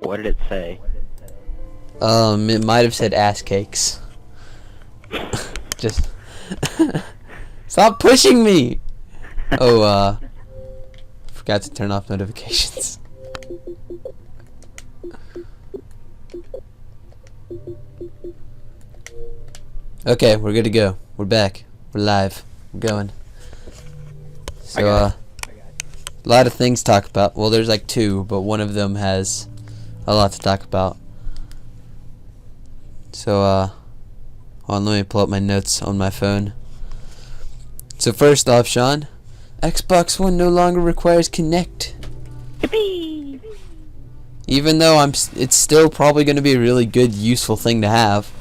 What did it say? It might have said ass cakes. Just stop pushing me. Oh, forgot to turn off notifications. Okay, we're good to go. We're back. We're live. We're going. So, a lot of things to talk about. Well, there's like two, but one of them has a lot to talk about. So, hold on, let me pull up my notes on my phone. So first off, Sean, Xbox One no longer requires Kinect. Yippee! Even though it's still probably going to be a really good, useful thing to have.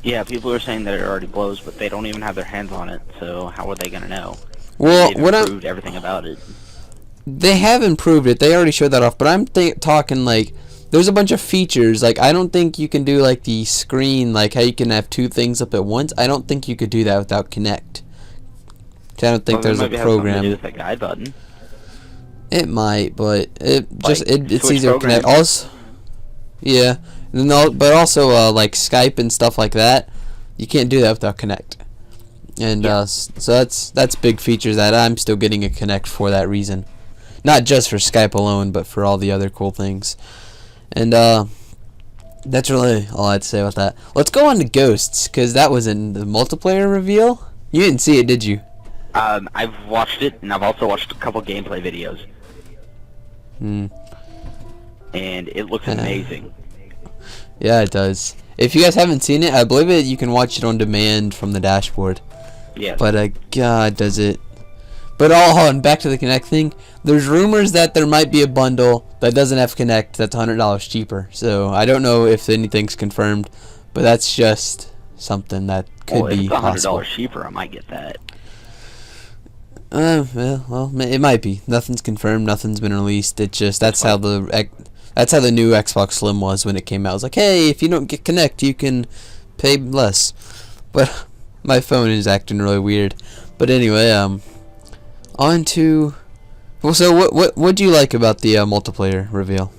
Yeah, people are saying that it already blows, but they don't even have their hands on it, so how are they gonna know? Well, They've improved everything about it. They have improved it. They already showed that off, but I'm talking like there's a bunch of features. Like I don't think you can do like the screen, like how you can have two things up at once. I don't think you could do that without Kinect. I don't think there's a program. To do with that guide button. It might, but it's easier to programs. connect. Also, yeah, but also like Skype and stuff like that, you can't do that without Kinect. And yeah. So that's big features that I'm still getting a Kinect for that reason, not just for Skype alone, but for all the other cool things. And that's really all I'd say about that. Let's go on to Ghosts, because that was in the multiplayer reveal. You didn't see it, did you? I've watched it, and I've also watched a couple gameplay videos. And it looks amazing. Yeah, it does. If you guys haven't seen it, I believe you can watch it on demand from the dashboard. Yeah. But God, does it? But hold on, back to the Kinect thing. There's rumors that there might be a bundle that doesn't have Kinect that's $100 cheaper. So I don't know if anything's confirmed, but that's just something that could be possible. If it's $100 cheaper, I might get that. Well, it might be. Nothing's confirmed. Nothing's been released. It just that's how the new Xbox Slim was when it came out. It was like, hey, if you don't get Kinect, you can pay less. But my phone is acting really weird. But anyway, on to. Well, so what do you like about the multiplayer reveal?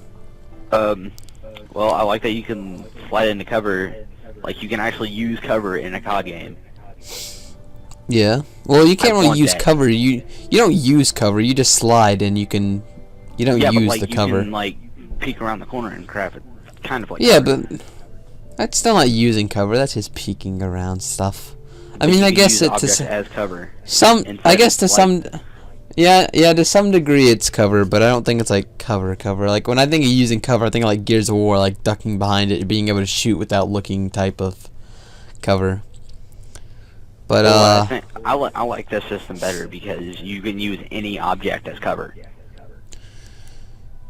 Well, I like that you can slide into cover. Like you can actually use cover in a COD game. Yeah. Well, you can't really use that. cover. You don't use cover. You just slide and you don't use but, the cover. You can like peek around the corner and craft it, kind of like. Yeah, cover. but that's still not using cover. That's just peeking around stuff. I mean, I guess it's as cover. I guess to some. Yeah, to some degree it's cover, but I don't think it's like cover. Like when I think of using cover, I think of like Gears of War, like ducking behind it, being able to shoot without looking type of cover. But I like this system better because you can use any object as cover.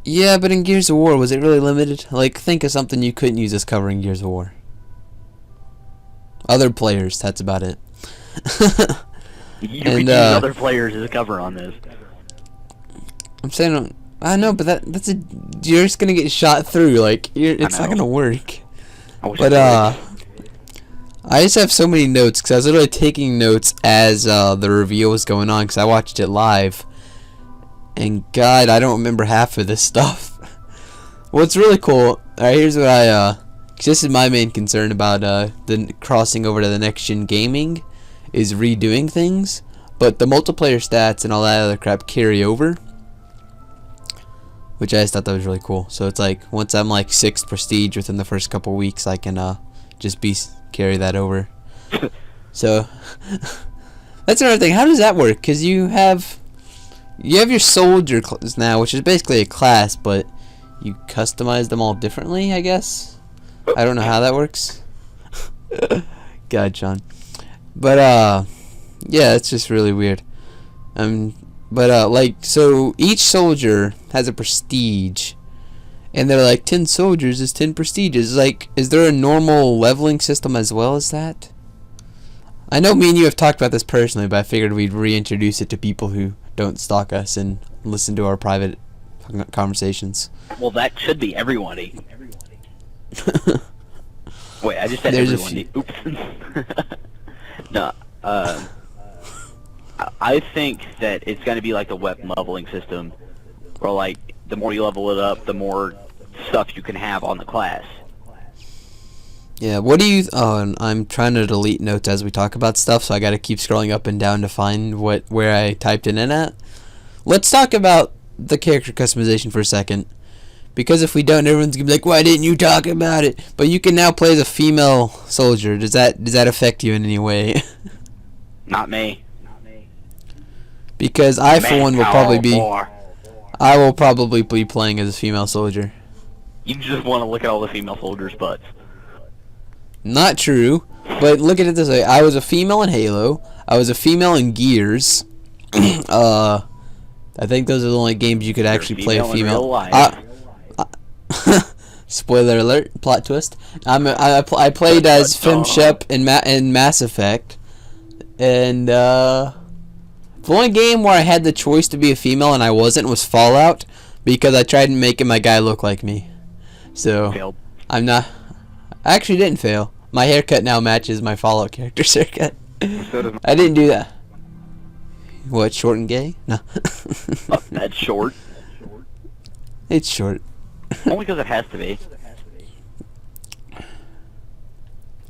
Yeah, but in Gears of War, was it really limited? Like, think of something you couldn't use as cover in Gears of War. Other players, that's about it. You can use other players as cover on this. I'm saying, I know, but you're just gonna get shot through. Like, it's not gonna work. But I just have so many notes because I was literally taking notes as the reveal was going on because I watched it live. And God, I don't remember half of this stuff. What's really cool, alright, here's what cause this is my main concern about the crossing over to the next gen gaming, is redoing things. But the multiplayer stats and all that other crap carry over, which I just thought that was really cool. So it's like, once I'm like 6th prestige within the first couple weeks, I can just carry that over. So that's another thing. How does that work? Because you have your soldier class now, which is basically a class, but you customize them all differently, I guess. I don't know how that works. God, John. But yeah, it's just really weird. But like, so each soldier has a prestige, and they're like 10 soldiers is 10 prestiges. Like, is there a normal leveling system as well as that? I know me and you have talked about this personally, but I figured we'd reintroduce it to people who don't stalk us and listen to our private conversations. Well, that should be everybody. Wait, I just said There's everybody. Oops. No, I think that it's going to be like the weapon leveling system, where like the more you level it up, the more stuff you can have on the class. Yeah, what do you... Oh, and I'm trying to delete notes as we talk about stuff, so I gotta keep scrolling up and down to find where I typed it in at. Let's talk about the character customization for a second. Because if we don't, everyone's gonna be like, why didn't you talk about it? But you can now play as a female soldier. Does that affect you in any way? Not me. Because I, for one, will probably be... More. I will probably be playing as a female soldier. You just want to look at all the female soldiers' butts. Not true. But look at it this way. I was a female in Halo. I was a female in Gears. I think those are the only games you could actually play a female. In real life. Spoiler alert! Plot twist. I played as Fem Shep in Mass Effect, and the only game where I had the choice to be a female and I wasn't was Fallout, because I tried making my guy look like me. So Failed. I'm not. I actually didn't fail. My haircut now matches my Fallout character's haircut. So I didn't do that. What, short and gay? No. That's short. It's short. Only because it has to be.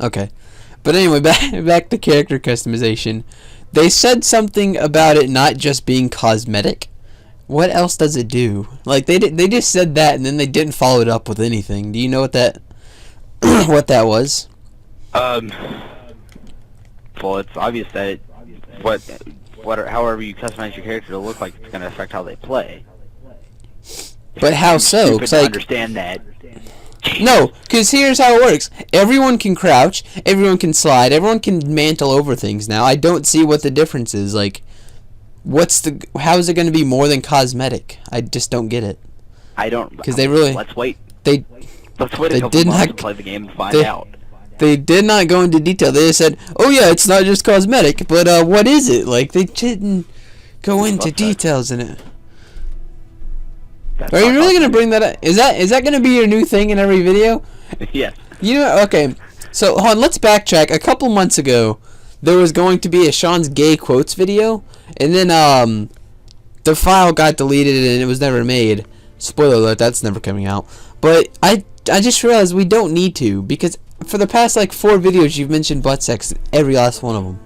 Okay. But anyway, back to character customization. They said something about it not just being cosmetic. What else does it do? Like, they just said that and then they didn't follow it up with anything. Do you know what that what that was? Well, it's obvious that however you customize your character to look like, it's going to affect how they play. But how so? Stupid to understand that. No, because here's how it works. Everyone can crouch, everyone can slide, everyone can mantle over things now. I don't see what the difference is. Like, how is it going to be more than cosmetic? I just don't get it. I don't... Because they really... Let's wait. They Let's wait a couple months to play the game and find out. They did not go into detail. They just said, oh yeah, it's not just cosmetic, but what is it? Like, they didn't go into details in it. Are you really gonna bring that up? Is that gonna be your new thing in every video? Yes. You know, okay. So hold on, let's backtrack. A couple months ago, there was going to be a Sean's gay quotes video, and then the file got deleted and it was never made. Spoiler alert, that's never coming out. But I just realized we don't need to, because for the past like 4 videos you've mentioned butt sex in every last one of them.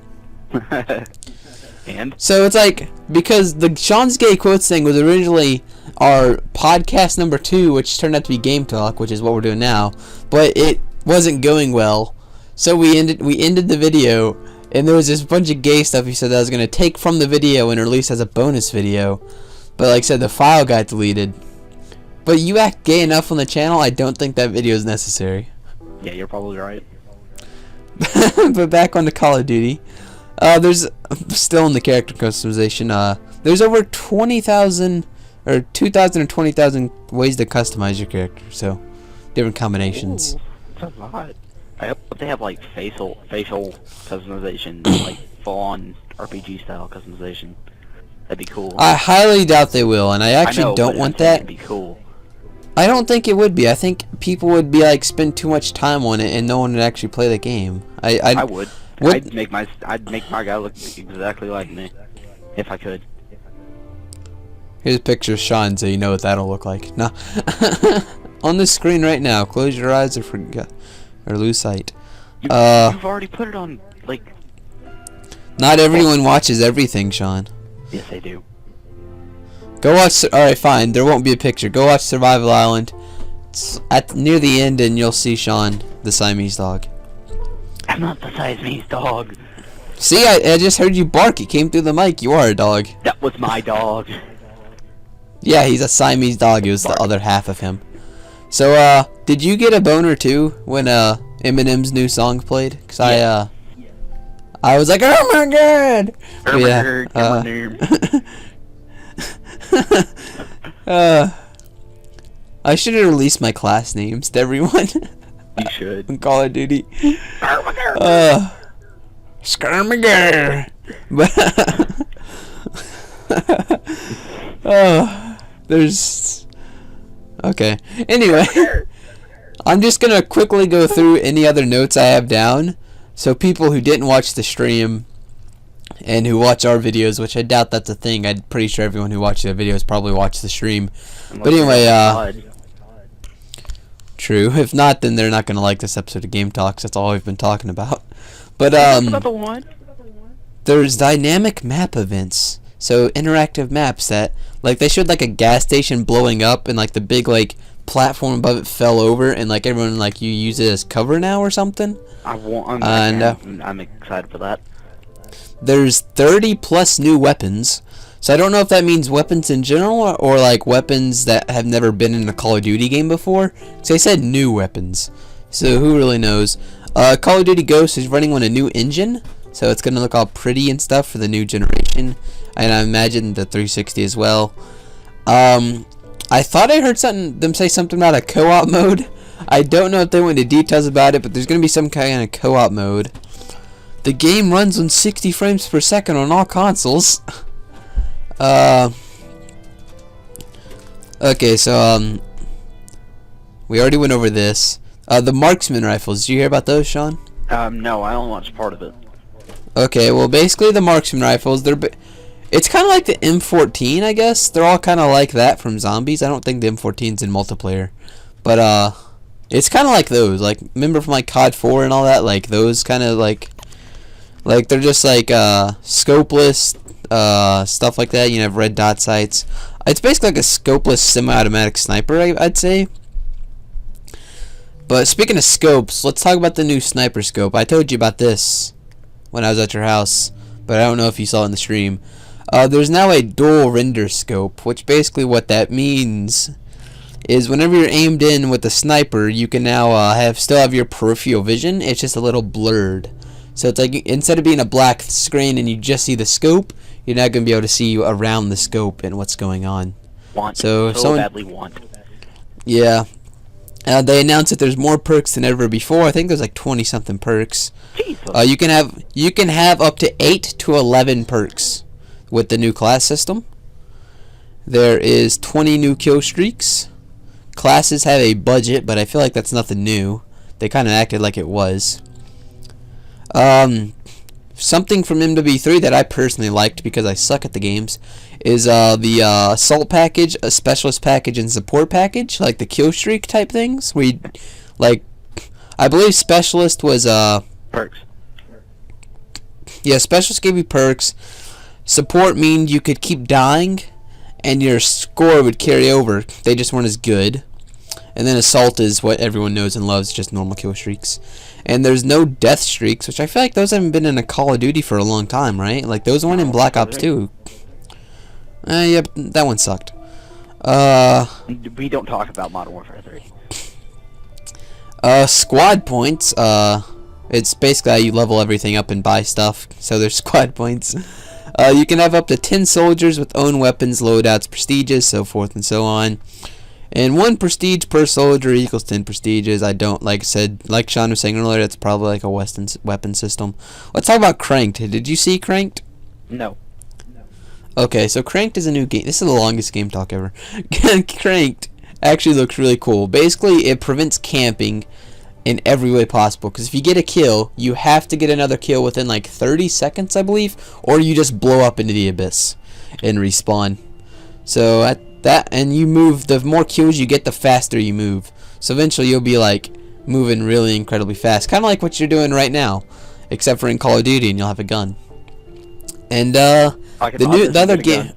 And? So it's like, because the Sean's gay quotes thing was originally our podcast number 2, which turned out to be Game Talk, which is what we're doing now, but it wasn't going well, so we ended the video, and there was this bunch of gay stuff he said that I was going to take from the video and release as a bonus video, but like I said, the file got deleted. But you act gay enough on the channel, I don't think that video is necessary. Yeah, you're probably right. But back on to Call of Duty. There's still in the character customization. There's over 20,000 or 2,000 or 20,000 ways to customize your character. So different combinations. Ooh, that's a lot. I hope they have like facial customization, like full-on RPG style customization. That'd be cool. I highly doubt they will, and I actually don't want that. That'd be cool. I don't think it would be. I think people would be like spend too much time on it, and no one would actually play the game. I would. I'd make my guy look exactly like me, if I could. Here's a picture of Sean, so you know what that'll look like. No, on the screen right now. Close your eyes or lose sight. You've already put it on, like. Not everyone watches everything, Sean. Yes, they do. Go watch. Alright, fine. There won't be a picture. Go watch Survival Island. It's near the end, and you'll see Sean, the Siamese dog. I'm not the Siamese dog. See, I just heard you bark. It came through the mic. You are a dog. That was my dog. Yeah, he's a Siamese dog. It was the other half of him. So, did you get a boner too when Eminem's new song played? Cause yeah. I was like, oh my god! Oh my god, I should have released my class names to everyone. You should. In Call of Duty. Skirmiger. There's... Okay. Anyway. I'm just gonna quickly go through any other notes I have down. So people who didn't watch the stream and who watch our videos, which I doubt that's a thing. I'm pretty sure everyone who watches the videos probably watched the stream. But anyway, true. If not, then they're not gonna like this episode of Game Talks. That's all we've been talking about. But That's another one. there's dynamic map events. So interactive maps that, like, they showed like a gas station blowing up and like the big like platform above it fell over and like everyone like you use it as cover now or something. I'm excited for that. There's 30 plus new weapons. So I don't know if that means weapons in general or like weapons that have never been in a Call of Duty game before. So they said new weapons. So who really knows? Call of Duty Ghosts is running on a new engine. So it's going to look all pretty and stuff for the new generation. And I imagine the 360 as well. I thought I heard them say something about a co-op mode. I don't know if they went into details about it, but there's going to be some kind of co-op mode. The game runs on 60 frames per second on all consoles. Okay, so we already went over this. The marksman rifles. Did you hear about those, Sean? No, I only watched part of it. Okay, well, basically the marksman rifles, it's kind of like the M14, I guess. They're all kind of like that from zombies. I don't think the M14's in multiplayer, but it's kind of like those. Like, remember from like COD 4 and all that? Like those kind of like they're just like scopeless stuff like that. You have red dot sights. It's basically like a scopeless semi-automatic sniper, I'd say. But speaking of scopes, let's talk about the new sniper scope. I told you about this when I was at your house, but I don't know if you saw it in the stream. There's now a dual render scope, which basically what that means is whenever you're aimed in with the sniper, you can now still have your peripheral vision. It's just a little blurred. So it's like instead of being a black screen and you just see the scope, you're now going to be able to see around the scope and what's going on. So badly want. Yeah. They announced that there's more perks than ever before. I think there's like 20 something perks. Jesus. You can have up to 8 to 11 perks with the new class system. There is 20 new kill streaks. Classes have a budget, but I feel like that's nothing new. They kind of acted like it was. Something from MW3 that I personally liked because I suck at the games is the assault package, a specialist package, and support package, like the kill streak type things. Where you, like, I believe specialist was perks. Yeah, specialist gave you perks. Support means you could keep dying, and your score would carry over. They just weren't as good. And then assault is what everyone knows and loves, just normal kill streaks. And there's no death streaks, which I feel like those haven't been in a Call of Duty for a long time, right? Like those weren't in Black Ops 2. Yep, that one sucked. We don't talk about Modern Warfare 3. Squad points. It's basically how you level everything up and buy stuff. So there's squad points. You can have up to 10 soldiers with own weapons, loadouts, prestiges, so forth and so on. And 1 prestige per soldier equals 10 prestiges. I don't, like Sean was saying earlier, that's probably like a Western weapon system. Let's talk about Cranked. Did you see Cranked? No. Okay, so Cranked is a new game. This is the longest game talk ever. Cranked actually looks really cool. Basically, it prevents camping in every way possible. Because if you get a kill, you have to get another kill within like 30 seconds, I believe. Or you just blow up into the abyss and respawn. So and you move, the more kills you get, the faster you move. So eventually you'll be like moving really incredibly fast, kind of like what you're doing right now, except for in Call of Duty, and you'll have a gun. And the other game,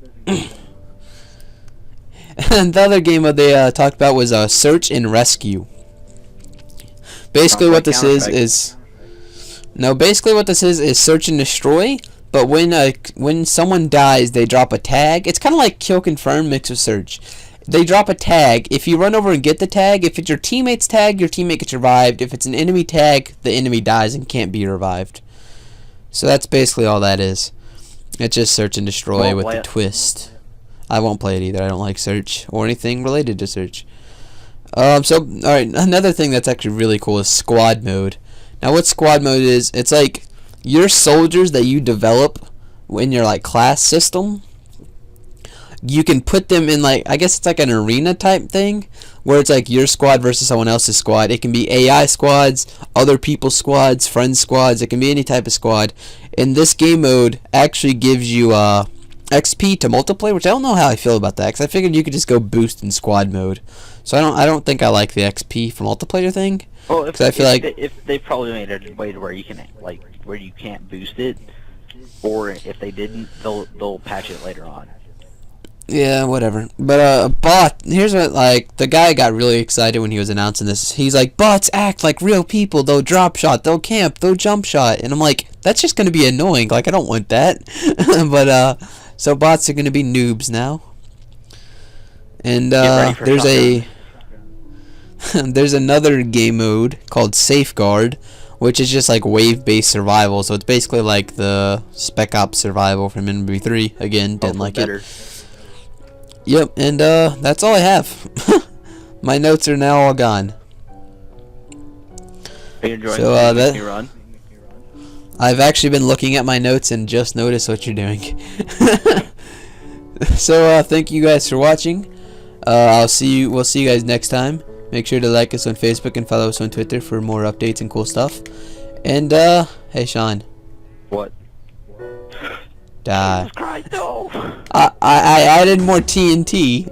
and the other game that they talked about was Search and Rescue. Basically, what this is search and destroy. But when someone dies, they drop a tag. It's kind of like kill confirm mixed with search. They drop a tag. If you run over and get the tag, if it's your teammate's tag, your teammate gets revived. If it's an enemy tag, the enemy dies and can't be revived. So that's basically all that is. It's just search and destroy with the twist. I won't play it either. I don't like search or anything related to search. So alright, another thing that's actually really cool is squad mode. Now what squad mode is, it's like your soldiers that you develop in your like class system, you can put them in like, I guess it's like an arena type thing where it's like your squad versus someone else's squad. It can be AI squads, other people's squads, friends squads. It can be any type of squad. And this game mode actually gives you XP to multiplayer, which I don't know how I feel about that, because I figured you could just go boost in squad mode. So I don't think I like the XP for multiplayer thing. Well, Because I feel like if they probably made a way to where you can like where you can't boost it, or if they didn't, they'll patch it later on. yeah, whatever. But bot. Here's what like the guy got really excited when he was announcing this. He's like, bots act like real people. They'll drop shot. They'll camp. They'll jump shot. And I'm like, that's just gonna be annoying. Like I don't want that. But so bots are gonna be noobs now. And there's shotgun. there's another game mode called Safeguard, which is just like wave-based survival. So it's basically like the Spec Ops survival from MB3. Again, didn't like better. it. Yep, and that's all I have. My notes are now all gone. Are you enjoying So, the Make Me Run? I've actually been looking at my notes and just noticed what you're doing. So thank you guys for watching. We'll see you guys next time. Make sure to like us on Facebook and follow us on Twitter for more updates and cool stuff. And hey Sean. What? Die. Jesus Christ, no! I added more TNT.